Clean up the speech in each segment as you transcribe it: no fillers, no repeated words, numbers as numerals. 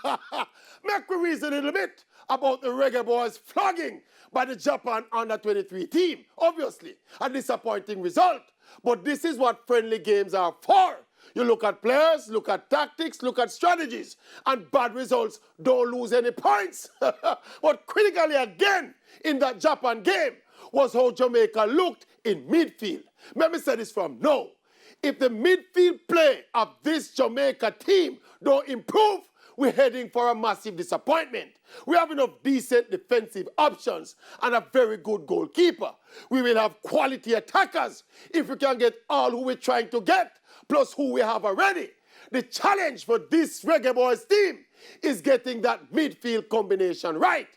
Make we reason a little bit about the Reggae Boyz flogging by the Japan under-23 team. Obviously, a disappointing result. But this is what friendly games are for. You look at players, look at tactics, look at strategies, and bad results don't lose any points. But critically again, in that Japan game, was how Jamaica looked in midfield. Let me say this from now. If the midfield play of this Jamaica team don't improve, we're heading for a massive disappointment. We have enough decent defensive options and a very good goalkeeper. We will have quality attackers if we can get all who we're trying to get, plus who we have already. The challenge for this Reggae Boyz team is getting that midfield combination right.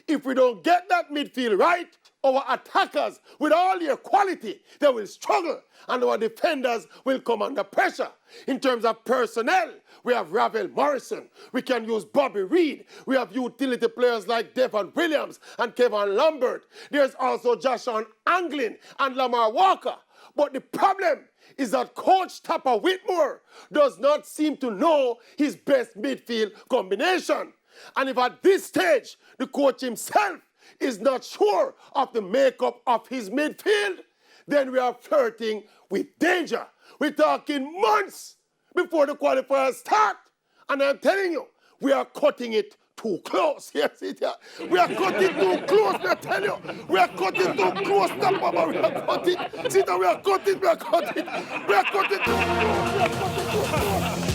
If we don't get that midfield right, our attackers, with all their quality, they will struggle, and our defenders will come under pressure. In terms of personnel, we have Ravel Morrison. We can use Bobby Reed. We have utility players like Devon Williams and Kevin Lambert. There's also Joshon Anglin and Lamar Walker. But the problem is that Coach Tapper Whitmore does not seem to know his best midfield combination. And if at this stage, the coach himself is not sure of the makeup of his midfield, then we are flirting with danger. We're talking months before the qualifiers start. And I'm telling you, we are cutting it too close. Yes, we are cutting too close, I tell you. We are cutting too close. Stop, Mama. We are cutting. We are cutting too close. We are cutting too close.